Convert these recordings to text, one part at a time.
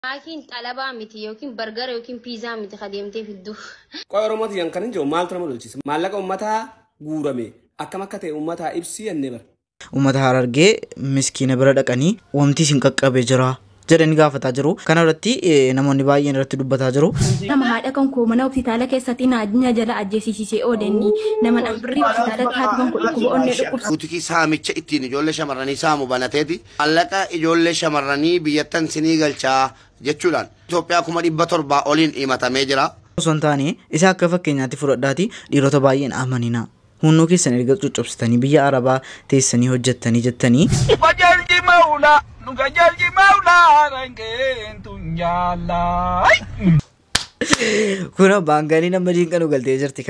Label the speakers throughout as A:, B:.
A: Akin talaba miti yookiin burger yookiin pizza miti khademtee fiddu.
B: Qoy Oromooti yan kan injo maal tana mul'achisa. Maallaqa uummataa guurame akkam akka ta'e uummataa ibsi enne bar.
C: Uummata Harargee miskiina bira dhaqanii wanti isin qaqqabee jira jedhanii gaafataa jiru. Kana irratti namoonni baay'een irratti dubbataa jiru.
D: Nama haadha kan koo mana hospitaala keessatti naajnya jala ajjeesisee oodeenni nama dhabirri hospitaalatti haati kan koo dhukkuba onnee dhukkubsa.
E: Utikii saamicha ittiin ijoollee shamarranii saamu banateeti. Maallaqa ijoollee shamarranii biyyattan sinii galchaa jechuudhaan Itoophiyaa 700 oliin himatamee jira.
C: Osoo hin taane isa akka fakkeenyaatti fudhadhaati dhiirota baay'een amanina. Hunnoo keessan erga cuccubsitanii biyya Arabaa teessanii hojjettanii jettanii.
F: Bajalji maula nugajalji maula rangeen tunjala.
C: Kuna baanganii nama diinqanu galtee jirti.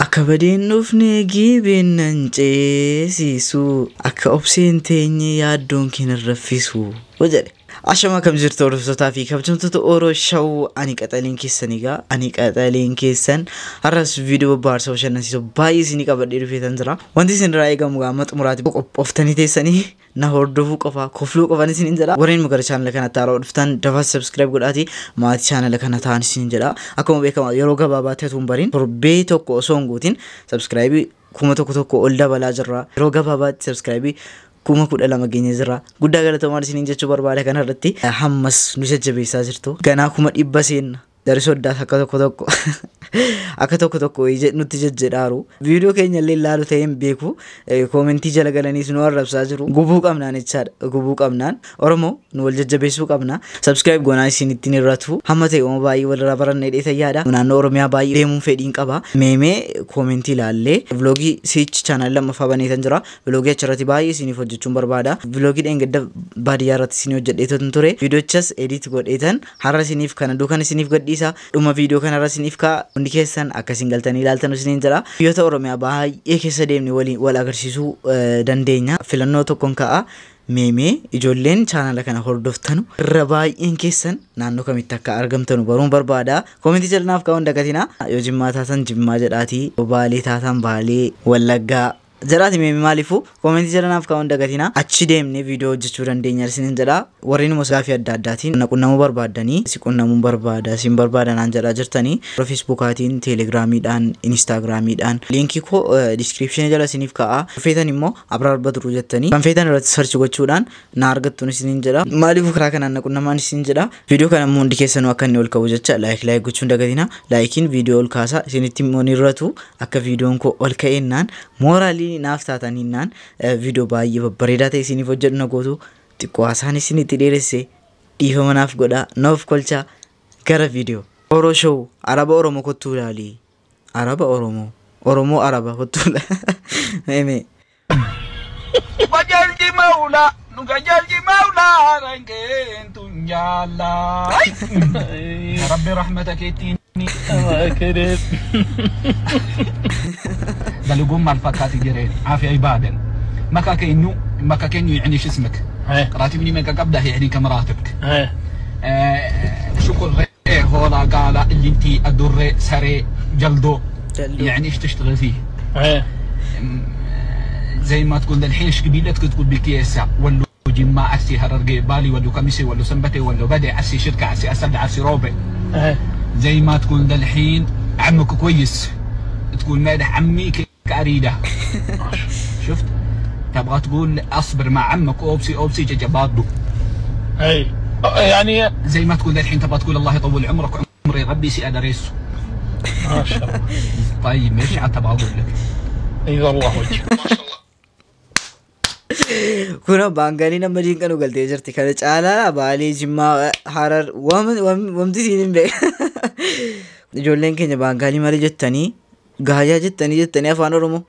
C: Akka badeen dhufnee giibeen nan ceesisu akka obseen teenye yaaddoon keenya raffisu jedhe. Ashama kam jirtu hordoftoota fi kabajamtoota Oromoo Show ani qaxaliin keessan egaa ani qaxaliin keessan har'as viidiyoo babbaarsa bashannansiisoo baay'ee isinii qabadhee dhufeetan jira. Wanti isin irraa eegamu gaama xumuraatti qophooftanii teessanii na hordofuu qofa kofluu qofan isin jedha. Warreen magara chaanala kanatti haaroo dhuftan dafaa subscribe godhaati maatii chaanala kana ta'an isin jedha. Akkuma beekamu yeroo gabaabaatti hatuun bariin torbee tokko osoo hin guutin subscribe kuma tokko ol dabalaa jirra. Yeroo gabaabaatti subscribe kuma 12 geenye jira. Guddaa galatooma isiniin jechuu barbaada kana irratti hammas nu jajjabeessaa jirtu. Ganaa kuma 100 seenna. Dari soddaa akka tokko nutti jajjedhaaru. Viidiyoo keenya illee ilaalu ta'een beeku koomentii jala galanii nu arrabsaa jiru. Gubuu qabnaan jechaadha. Gubuu qabnaan Oromoo nu wal jajjabeessuu qabna. Subscribe goonaa isin ittiin irratu. Hamma ta'e uumaa baay'ee walirraa barannee dheeta yaada. Naannoo Oromiyaa baay'ee deemuun fedhiin qaba. Meemee koomentii ilaallee vloogii Siich chaanal lammaffaa baneetan jira. Vloogii achirratti baay'ee isiniif hojjechuun barbaada. Vloogii dheengadda baadiyyaa irratti isin hojjedheetan ture. Viidiyoochas edit godheetan har'a isiniif kana duukan isiniif gadhiisa. Dhuma viidiyoo kanarra isiniif kaa hundi keessan akkasiin galtanii ilaaltan isiniin jira. Biyyoota Oromiyaa baay'ee keessa deemnee wal agarsiisuu dandeenya. Filannoo tokkoon ka'a. Meemee ijoolleen chaanala kana hordoftanu irra baay'een keessan naannoo kamitti akka argamtanu baruun barbaada. Koomentii jalnaaf kaa'uun dagatina. Yoo Jimmaa taatan Jimmaa jedhaati. Baalee taatan Baalee, Wallaggaa jaraati meemee maalifu koomentii jalnaaf kaa'uun dagatina. Achi deemnee viidiyoo hojjechuu dandeenya isiniin jedha. Warreen immoo gaafii adda addaatiin qunnamuu barbaadanii si qunnamuu barbaada sin barbaadanaan jedhaa jirtanii Facebookaatiin, Telegiraamiidhaan, Instagramiidhaan liinkii koo description jala isiniif kaa'a. Feetan immoo Abraar Badruu jettanii kan feetan irratti search gochuudhaan na argattuun isiniin jedha. Maaliif karaa kanaan na qunnamaan isiniin jedha. Viidiyoo kana immoo hundi keessanuu akka inni ol ka'u jecha like gochuun dagatina. Laayikiin viidiyoo ol kaasa isinitti immoo nirratu akka viidiyoon koo ol ka'eennaan mooraalii naaf taataninnaan viidiyoo baay'ee babbareedaa ta'e isiniif hojjedhu na gootu. Xiqqoosaan isinitti dheeresse dhiifama naaf godha naaf kolcha gara viidiyoo Oromoo Show Araba Oromoo kottuu ilaali. Araba Oromoo Araba kottuu ilaali.
F: Bajalji maula nugajalji maula rangeen tunjala. Rabbi rahmatak etini. كده بلقوم مع الفكات جرين عافية عبادة مكاكينو يعني شو اسمك راتبني مكا قبله يعني كمراتبك شكر هولا قال اللي انتي الدر سري جلدو يعني ايش تشتغل فيه زي ما تقول الحين ايش قبيلتك تقول بالكيسة ولا جماعة عسي هررقي بالي ولا كمسي ولا سنبتي ولا بدع عسي شركة عسي اسد عسي روبي زي ما تقول ده الحين عمك كويس تقول مادح عمي كأريده شفت تبغى تقول اصبر مع عمك اوبسي جبادو
G: اي يعني
F: زي ما تقول ده الحين تبغى تقول الله يطول عمرك وعمري ربي سيادة ريسو
G: ما شاء الله.
F: طيب ايش عاد تبغى اقول لك
G: اي والله وجه ما شاء الله.
C: Kuna baanganii nama diinqanu galtee jirti. Kana caalaa Baalee, Jimmaa, Harar wamti siin beeka. Ijoolleen keenya baanganii malee jettanii gaayaa jettanii afaan Oromoo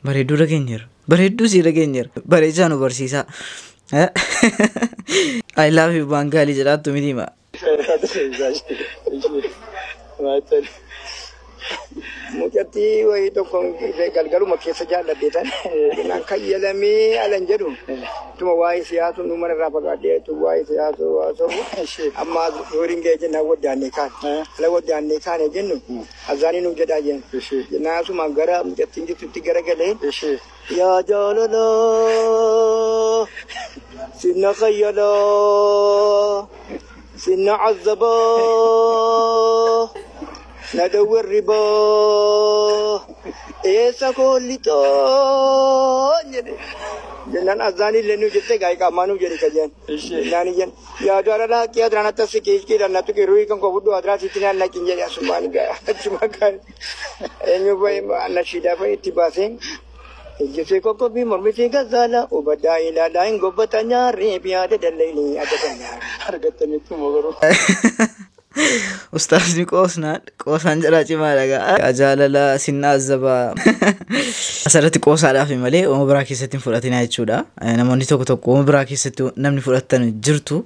C: bareedduu dhageenyeera. Bareedduu sii dhageenyeera. Bareechaa nu barsiisaa. I love you baangalii jedhaattu miti hima.
H: Mucatti wayi tokko galgaluma keessa jaalladheetan naan kayyalamee alan jedhu tuma waa'ee siyaasuu nu mana irraa fagaadheetu waa'ee siyaasuu haasa'u amma horiin ga'e jennaan waddaannee kaane ala waddaannee kaane jennu azaanii nu jedhaa jennu jennaasuma gara mucattiin jirtutti garagalee yaa jaalalaa sinna kayyalaa sinna cazzabaa ندور الربا إيسا كولي تون جنان أزاني لنو جتة غاي كامانو جري كجن ناني جن يا دارا لا كيا درانا تسكيج كي درانا تو كيروي كم كوبدو أدرا سيتنا لا كينجر يا سمان غاي شما كان إنه باي نشيدا باي تباسين جسے کو بھی مرمی سے غزالہ وبدائی لا دائیں غبتانيا ريبيا دليني ادتانيا ارغتني تمغرو
C: Ustaasni qoosaan jira cimaadha. Jaalala sinna azzabaa asirratti qoosaadhaaf malee uuma biraa keessatti hin fudhatina jechuudha. Namoonni tokko tokko uuma biraa keessatti namni fudhatan jirtu.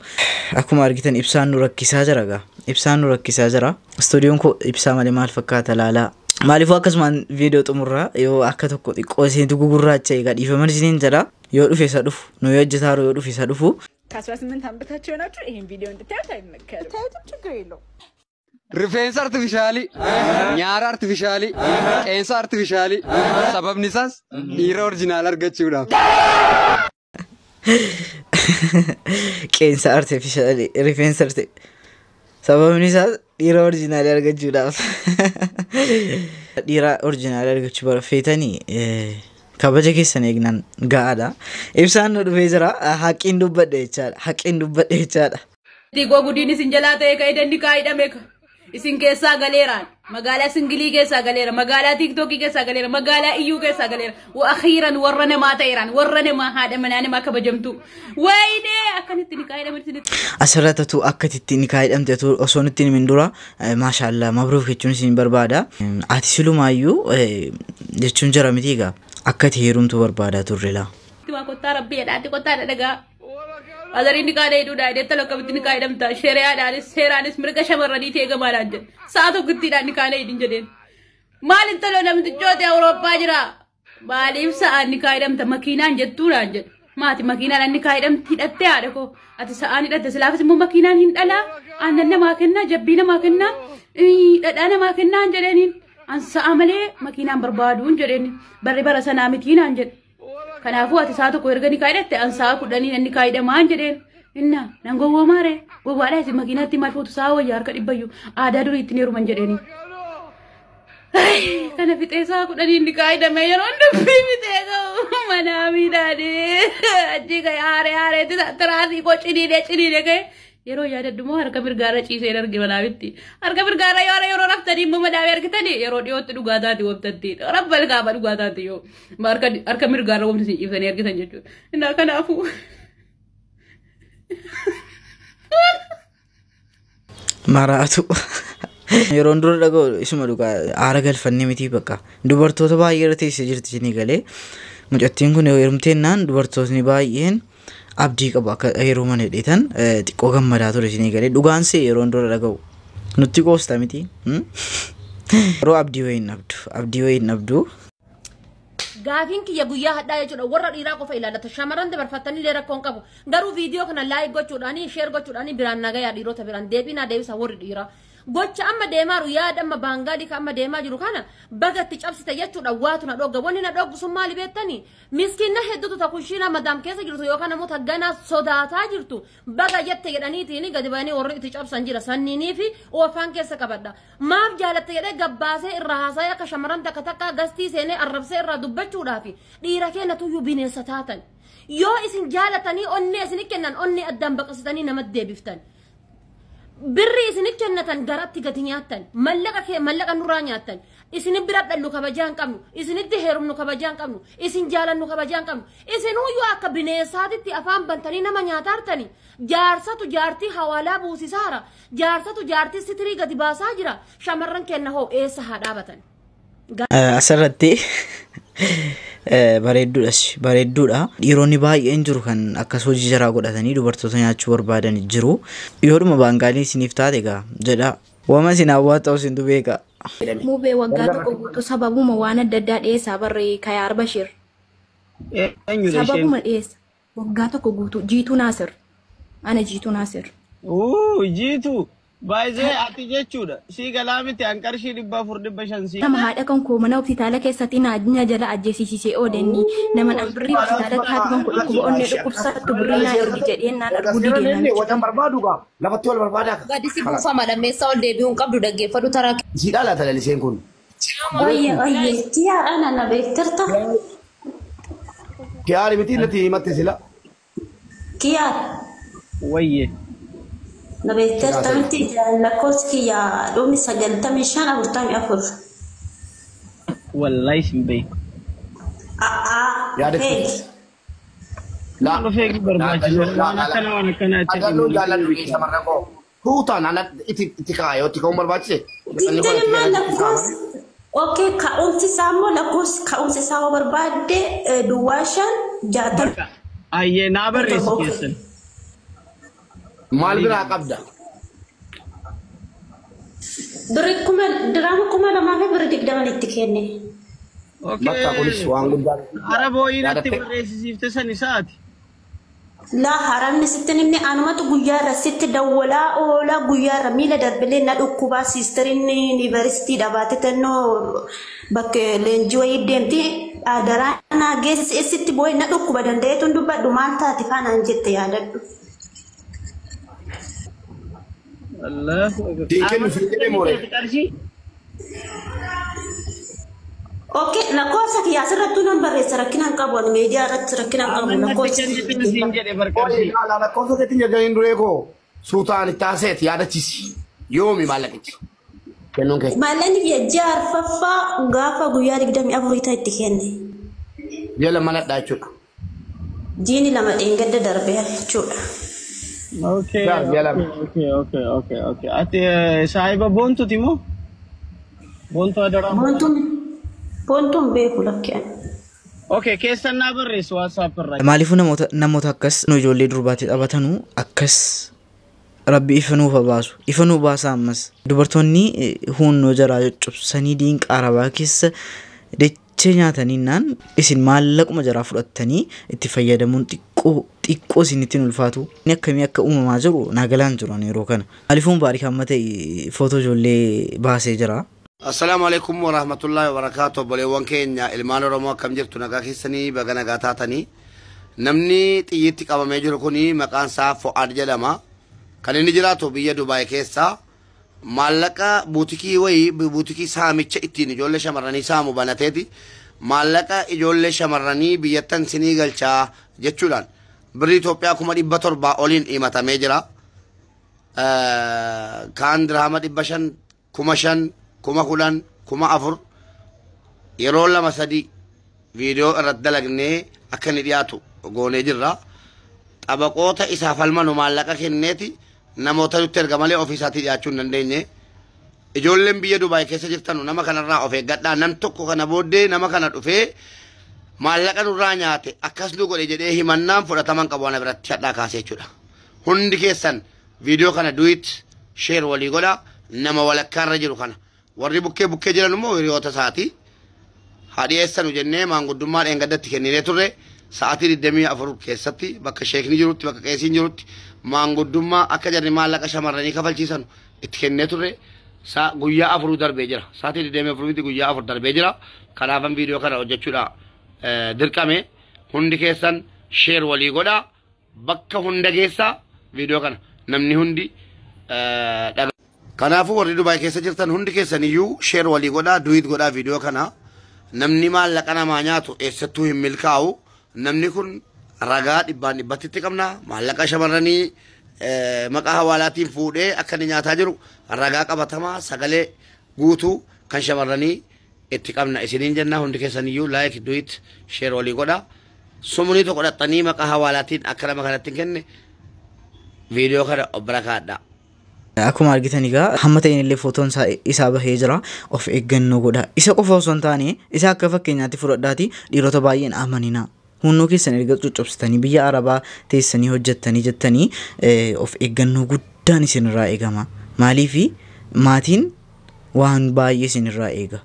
C: Akkuma argitan ibsaan nu rakkisaa jira. Ibsaan nu rakkisaa jira. Istuudiyoon koo ibsaa malee maal fakkaata laalaa. Maaliifuu akkasumaan viidiyoo xumurraa yoo akka tokko xiqqoo isinitti gugurraacha eegaa dhiifaman isiniin jira. Yoo dhufe isa dhufu nu yoo hojjetaa yoo dhufe isa dhufu.
I: ከ18 ዓመታቸው ናቸው ይሄን ቪዲዮ እንድታዩት አይመከርም። ታዩትም ችግር የለውም።
J: Rifeensa artificiali, nyaara artificiali, qeensa artificiali, sababni isaas dhiira originaal argachuudhaaf.
C: Qeensa artificiali, rifeensa sababni isaas dhiira originaal argachuudhaaf. Dhiira originaal argachuu barbaadanii kabaja keessan eegnan gaadha. Ibsaan nu dhufee jira. Haqqiin dubbadhe jechaadha. Haqqiin dubbadhe jechaadha.
K: Tigoo gudiin isin jalaa ta'e ka'ee kaa'idhame isin keessaa galeeraan magaalaa singilii keessaa galeera magaalaa tiktokii keessaa galeera magaalaa iyyuu keessaa galeera akhiran warra namaa ta'eeraan warra namaa haadha manaa namaa kabajamtu wayne akkanitti ni kaa'idhamte
C: asirratatu akkatitti ni kaa'idhamte osoo nutti himin dura maashaallah mabruuf jechuun isin barbaada. Ati silumaayyuu jechuun jira miti egaa akkati heerumtu barbaadaa turre laa.
K: Kottaa rabbii jedhaatti kottaa dhadhagaa. Azariin kaadee duudhaa deettala qabatti kaa'idhamta shari'aadhaanis seeraanis mirga shamarranii ta'e gamaadhaan jedhe sa'a tokkittiidhaan kaa'ee hidhin jedheen maal intaloo namtichoota Awurooppaa jira maaliif sa'aan kaa'idhamta makiinaan jettuudhaan jedhe maati makiinaan kaa'idhamti hidhattee haadha koo ati sa'aan hidhatte silaafis immoo makiinaan hin dhalaa aannan namaa kennaa jabbii namaa kennaa dhadhaa namaa kennaan jedheeniin an sa'a malee makiinaan barbaaduun jedheeni barri bara sanaa mitiinaan jedhe. Kanaafuu ati sa'a tokko erga ni kaa'idhatte an sa'a 10 inni kaa'idhamaan jedheen inna nan gowwoomaare gowwaadhaa isin makiinaatti maal footu sa'a wayyaa harka dhibbayyu aadaa durii ittiin heeruman jedheeni. Kana fixee sa'a 10 inni kaa'idhame yeroo dubbii fixee ga'u manaa miidhaadhee achi ga'e haareetti tiraasii koo ciniidhee ga'e yeroo yaadaddumoo harka mirgaarra ciisee arge manaafitti harka mirgaarra yeroo raftanii immoo madaawee argitanii yeroo dhiyootti dhugaataati wabtatti rabbal gaafa dhugaataati yoo harka mirgaarra wamti isin ciibsanii argitan jechuudha. Innaa kanaafuu
C: maraatu yeroon dura dhaga'u isuma dhugaa aara galfannee miti bakka dubartoota baay'ee irra teessee jirti isinii galee mucattiin kun heerumteennaan dubartootni baay'een abdii qabu akka heeruman hedheetan xiqqoo gammadaa ture isinii galee dhugaansee yeroon dura dhaga'u nutti qoosta miti yeroo abdii wayiin abduu.
L: Gaafiin kiyya guyyaa hadhaa jechuudha warra dhiiraa qofa ilaallata shamarran dabarfatanii illee rakkoon qabu garuu viidiyoo kana laayik gochuudhaani sheer gochuudhaani biraan nagayaa dhiirota biraan deebiinaa deebisa warri dhiiraa gocha amma deemaaru yaada amma baangaadii ka amma deemaa jiru kana bagatti cabsite jechuudha waatu na dhogga wanni na dhoggu sun maali beektanii miskiinna hedduutu takushiina madaam keessa jirtu yookaan namoota ganaa sodaataa jirtu baga jette jedhaniitiin gadi ba'anii warri itti cabsan jira sanniinii fi oofaan keessa qabadha maaf jaalatte jedhee gabbaasee irraa haasa'ee akka shamarran takka gastii seenee arrabsee irraa dubbachuudhaafi dhiira keenya tuyyuu bineensa taatan yoo isin jaalatanii onnee isin kennan onnee addaan baqasitanii namatti deebiftan. Birri isin kennatan garatti gati nyaattan mallaqa nurraa nyaattan isin bira dhallu kabajaan qabnu isinitti heerumnu kabajaan qabnu isin jaalannu kabajaan qabnu isin huyyuu akka bineensaatitti afaan bantanii nama nyaatartani jaarsatu jaartii hawaalaa buusisaara jaarsatu jaartii sitirii gadi baasaa jira shamarran kenna hoo eessa haa dhaabatan.
C: Asirratti bareedduudha dhiironni baay'een jiru kan akkas hojii jaraa godhatanii dubartoota nyaachuu barbaadan jiru yoodhuma baangaaliin isiniif taate egaa jedha wama isin hawwaa ta'u isin beeka
D: Mubee waggaa tokko guutuu sababuma waan adda addaa dhiyeessaa barree Kayaar Bashir. Sababuma dhiyeessa waggaa tokko guutuu Jiituu Naasir. Ana Jiituu Naasir.
M: Jiituu baay'ee ati jechuudha. Si galaamiti hanqarshii 400
D: nama haadha kan koo mana hospitaala keessatti naajnya jala ajjeesisee oodenni nama birrii hospitaala taatu kan kudhu onne dhukkubsattu birrii naa ergi jedheen naan arguu dideeman.
E: Watan barbaadu gaa lafatti wal barbaadaa.
L: Gadi si buufama lammeessaa ol deebi'uun qabdu dhaggeeffadhu taraa.
E: Siidhaa laata laliseen kun.
L: Ayye kiyaa ana na beektarta.
E: Kiyaari miti natti himatte sila.
L: Kiyaa.
M: Wayye.
L: Na beektarta miti lakkoofsi ya dhumni 95 44.
M: Wallahi sin beeku.
E: Yaada
M: Lalu fake berbaju. Kana kana
E: Agallu jalan duit sama rako. Hutan anak itikayo tika umur baca.
L: Diterima lakos. Oke kaumsi samo lakos kaumsi samo berbade duashan jatuh.
M: Aye nabar reskisan.
E: Mal bira kabda.
L: Drama kuma nama apa berdik dengan itikene.
E: Maka polis wangun dar.
M: Arabo ini resisif tesan isaat.
L: لا حرام نستن إني أنا ما تقوليارا ست دولا أولا قوليارا ميلا دربلين ندوكوبا سيستريني نيفرستي دباتة إنه بك لنجوا يديمتي أدرا أنا جيس ست بوي ندوكوبا دنديتون دوبا دومانتا تفانا نجت يا دد.
M: الله.
E: تيجي نفيدي موري.
L: Oke, nakosa kiasa ratu nomor serakinan kabon media rat serakinan kabon nakosa.
E: Nakosa ketingnya jagain dulu eko. Sultan taset ya ada cisi. Yomi malak itu. Kenong ke.
L: Malani dia jar fafa ngafa guyari gidam aburita itikene.
E: Dia lama nak dah cuk.
L: Jini lama ingat dah darbe cuk.
M: Okay. Ati sahiba bontu timo? Bontu ada orang.
L: Bontu. Pontum beeku lakkeen.
M: Okay, keessan naa barreessu WhatsApp irraa.
C: Maaliifuu namoota akkas nu ijoollee durbaatti taphatanuu akkas rabbi ifa nuuf baasu. Ifa nuuf baasa ammas. Dubartoonni hunnoo jaraa cuccubsanii diinqa arabaa keessa dachee nyaataniinaan isin maallaquma jaraa fudhattanii itti fayyadamuun xiqqoo isinitti ulfaatu. Inni akkamii akka uumamaa jiru naagalaan jiru yeroo kana. Maaliifuun baarii kan ta'e footoo ijoollee baasee jira.
E: Assalamualaikum warahmatullahi wabarakatuh. Boleewwan keenya ilmaan Oromoo akkam jirtu nagaa keessanii baga nagaa taatanii. Namni xiyyiitti qabamee jiru kuni maqaan isaa Fu'aad jedhama. Kan inni jiraatu biyya Dubaay keessa. Maallaqa buutikii saamicha ittiin ijoollee shamarranii saamu banateeti. Maallaqa ijoollee shamarranii biyyattan sinii galchaa jechuudhaan birrii Itoophiyaa 700 oliin himatamee jira. Kaan dirhama 500 5,000 10,000 10,000 yeroo lama sadi viidiyoo irratti dalagnee akka inni dhiyaatu goonee jirra. Xabaqoota isaaf falmanu maallaqa kenneeti namoota nutti erga malee ofiisaatii dhiyaachuu hin dandeenye. Ijoolleen biyya Dubaay keessa jirtanu nama kanarraa of eeggadhaa. Nam tokko kana booddee nama kana dhufee maallaqa nurraa nyaate akkas nu godhe jedhee himannaan fudhataman qabu ana biratti hadhaa kaasee jechuudha. Hundi keessan viidiyoo kana du'it sheer walii godha nama walakkaarra jiru kana. Warri bukkee jiran immoo hiriyoota isaati. Hadhiyeessanu jennee maanguddummaa dheengaddatti kenninee turre sa'aatii 24 keessatti bakka sheekni jirutti bakka qeesiin jirutti maanguddummaa akka jarri maallaqa shamarranii kafalchiisan itti kennee turre guyyaa 4 darbee jira. Sa'aatii 24 guyyaa 4 darbee jira. Kanaafan viidiyoo kana hojjechuudha dirqame. Hundi keessan sheer walii godha. Bakka hunda keessa viidiyoo kana namni hundi Kanaafuu warri Dubaay keessa jirtan hundi keessaniyyuu sheer walii godhaa duwit godhaa viidiyoo kana. Namni maallaqa namaa nyaatu eessattuu hin milkaa'u. Namni kun ragaa dhibbaan dhibbatti qabna. Maallaqa shamarranii maqaa hawaalaatiin fuudhee akka inni nyaataa jiru ragaa qabatamaa sagalee guutuu kan shamarranii itti qabna. Isiniin jennaa hundi keessaniyyuu laayik duwit sheer walii godhaa. Sumunii tokko dhaxxanii maqaa hawaalaatiin akka nama kanatti hin kenne viidiyoo kana obbira kaadhaa.
C: Akkuma argitan egaa hamma ta'een illee footoon isaa bahee jira. Of eeggannoo godhaa. Isa qofa osoo hin taane isa akka fakkeenyaatti fudhadhaati dhiirota baay'een amanina. Hunnoo keessan erga cuccubsitanii biyya Arabaa teessanii hojjettanii jettanii of eeggannoo guddaan isinirraa eegama. Maaliif maatiin waan baay'ee isinirraa eega.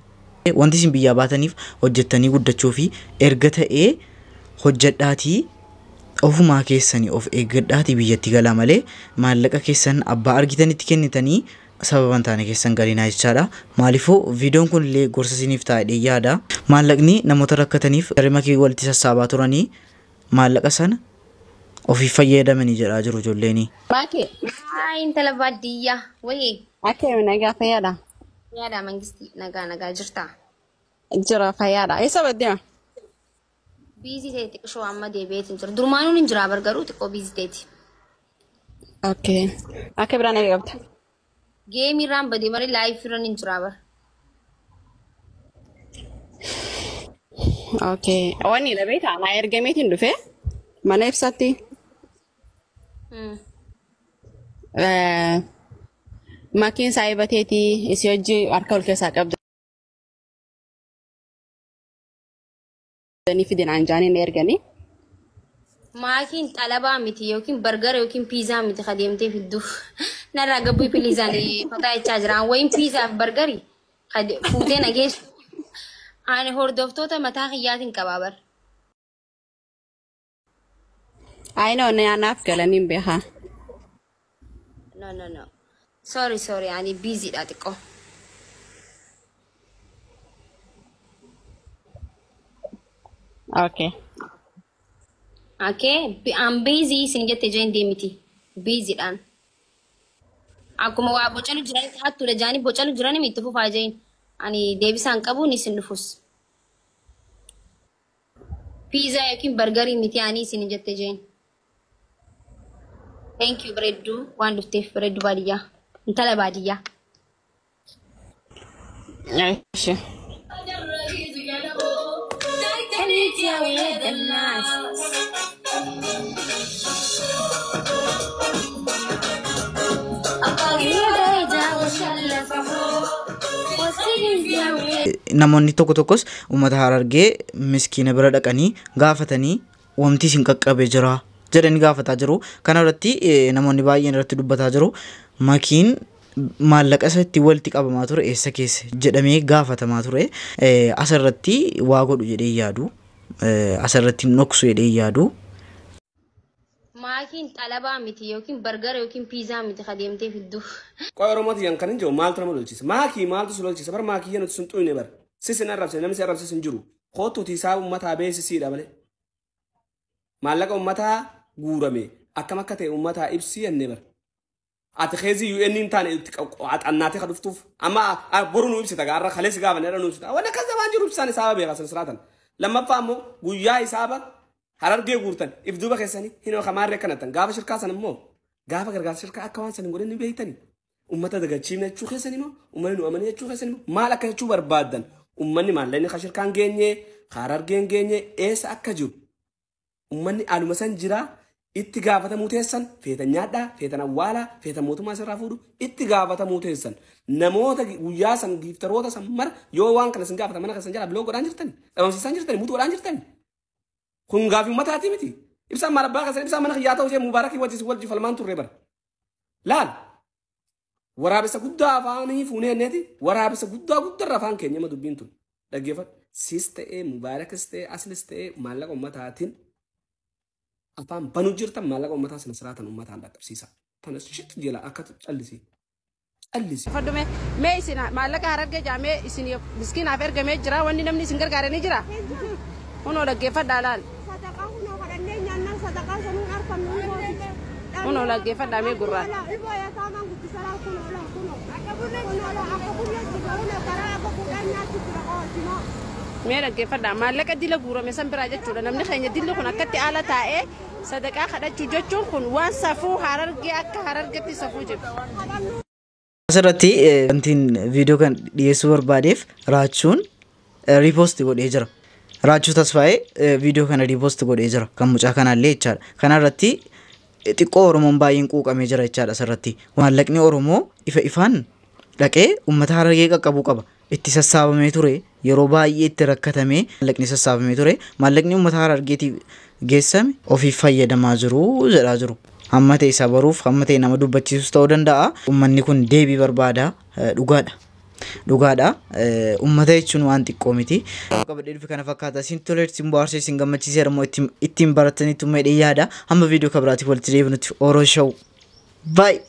C: Wanti isin biyyaa baataniif hojjettanii guddachuu fi erga ta'ee hojjedhaatii ofumaa keessanii of eeggadhaatii biyyatti galaa malee maallaqa keessan abbaa argitanitti kennitanii sababan taane keessan galinaa jechaadha. Maaliifuu viidiyoon kun illee gorsa isiniif taa'ee yaada. Maallaqni namoota rakkataniif rimakii walitti sassaabaa turanii maallaqa sana ofiif fayyadamanii jedhaa jiru ijoolleeni.
A: Baakee. Intala baadiyyaa wayii.
N: Akkami nagaa fayyaadha?
A: Fayyaadha mangisti nagaa jirta.
N: Jira fayyaadha. Eessa baddima?
A: Biizii ta'e xiqqoo amma deebi'eetiin jira. Durmaanuun hin jira bargaruu xiqqoo biizii ta'eeti.
N: Okay. Akka biraan eega qabda?
A: Geemii irraan badee malee laayif irraan hin jira bar.
N: Okay. Wanni dhabee taanaa ergameetiin dhufe mana ibsatti. Makiin saayibateetii isii hojii harka ol keessaa qabda. Ni fidinaan jaaniin erganii.
A: Maakiin xalabaa miti yookiin bargara yookiin piizaa miti kadeemtee fidduuf narraa gabbuu piliizaan fataa jechaa jiraan wayin piizaa fi bargari fuutee nageessu ani hordoftoota mataa kiyyaatiin qabaa bar.
N: Ayinoo naaf galaniin beekaa.
A: No. Sorry ani biiziidha xiqqoo.
N: Okay.
A: I'm busy isin jette jeen deemiti. Busyidhaan. Akkuma waa bocalu jiran hattuudha jaanii bocalu jiran itti fufaa jeen. Ani deebisaan qabuun isin dhufus. Pizza yookiin bargarii miti ani isin jette jeen. Thank you bareedduu waan dhufteef bareedduu baadiyyaa. Intala baadiyyaa.
N: Eeshi.
C: Namoonni tokkos uummata Harargee miskiina bira dhaqanii gaafatanii wanti isin qaqqabee jira jedhanii gaafataa jiru. Kana irratti namoonni baay'een irratti dubbataa jiru. Makiin maallaqa isatti walitti qabamaa ture eessa keessa jedhamee gaafatamaa ture. Asirratti waa godhu jedhee yaadu. Asirratti noksu jedhee yaadu.
A: Maakiin xalabaa miti yookiin bargara yookiin piizaa miti kadeemtee fidduuf.
B: Qoy Oromooti yan kan hin jiru maaltu nama lolchiisa. Maakii maaltu si lolchiisa bar maakii yan sun xuyne bar. Sisin arrabse namni si arrabse sin jiru. Kootuuti isaa uummataa beesisiidha malee. Maallaqa uummataa guurame akkam akka ta'e uummataa ibsi yannee bar. Ati keezii UN hin taane xannaatee ka dhuftuuf amma boru nu ibsita gaarra kaleessi gaafa neera nu ibsita. Wanni akkas waan jiru ibsaan isaaba beekaa sirraatan. Lammaffaa ammoo guyyaa isaaba Harargee guurtan ifduuba keessanii hinoo kamaarree kanattan gaafa shirkaa san immoo gaafa gargaarsa shirkaa akka waan san hin godhan ni beeytanii. Uummata dagachiifne jechuu keessan immoo uummanni nu amanii jechuu keessan immoo maal akka jechuu barbaaddan uummanni maallaqni ka shirkaan geenye Harargeen geenye eessa akka jiru uummanni aluma san jira itti gaafatamuu teessan feetan nyaadhaa feetan awwaalaa feetan mootummaa sirraa fuudhu itti gaafatamuu teessan namoota guyyaa san giiftaroota san mara yoo waan kana sin gaafata mana keessan jala biloo godhaan jirtani dhabamsiisaan jirtani mutu godhaan jirtani. Kun gaafi ummataati miti. Ibsaan maal abbaa keessan ibsaan mana kiyyaa ta'uu ishee mubaarakii wajjin wal jifalmaan turre bara. Laal. Waraabessa guddaa afaanii fuunee neeti waraabessa guddaa afaan keenya ma dubbiin tun. Dhaggeeffadhu. Sis ta'ee mubaarakas ta'ee aslis ta'ee maallaqa ummataatiin afaan banuu jirtan maallaqa ummataa sana siraatan ummataan dhaqqabsiisa. Tanas shitti jala akka callisi. Callisi.
N: Faddume mee isin maallaqa Harargee jaamee isin miskiinaaf ergamee jira wanni namni isin gargaaranii jira. Kunoo dhaggeeffadhaa laal. Kunoo dhaggeeffadhaa mee gurraan. Mee dhaggeeffadhaa maallaqa dila guurame san biraa jechuudha namni keenya dilli kun akkatti haala taa'ee sadaqaa kadhachuu jechuun kun waan safuu Harargee akka Harargeetti safuu jiru.
C: Asirratti wantiin viidiyoo kan dhiyeessuu barbaadeef Raachuun riipoosti godhee jira. Raachuu Tasfaayee viidiyoo kana riipoosti godhee jira kan mucaa kanaallee jechaadha. Kanarratti xiqqoo Oromoon baay'een quuqamee jira jechaadha asirratti. Maallaqni Oromoo ifaan dhaqee uummata Harargee qaqqabuu qaba. Itti sassaabamee ture yeroo baay'ee itti rakkatamee maallaqni sassaabamee ture maallaqni uummata Harargeetiif geessame ofiif fayyadamaa jiru jedhaa jiru. Hamma ta'e isa baruuf hamma ta'e nama dubbachiisus ta'uu danda'a. Uummanni kun deebii barbaada dhugaadha. dhugaadha. Uummata jechuun waan xiqqoo miti. Qabadhee dhufe kana fakkaata siin toleetti siin bohaarsee siin gammachiisee immoo ittiin baratanii tummee dhiyaadha. Hamma viidiyoo kabiraatiif walitti deebinutti Orooshaw. Bye.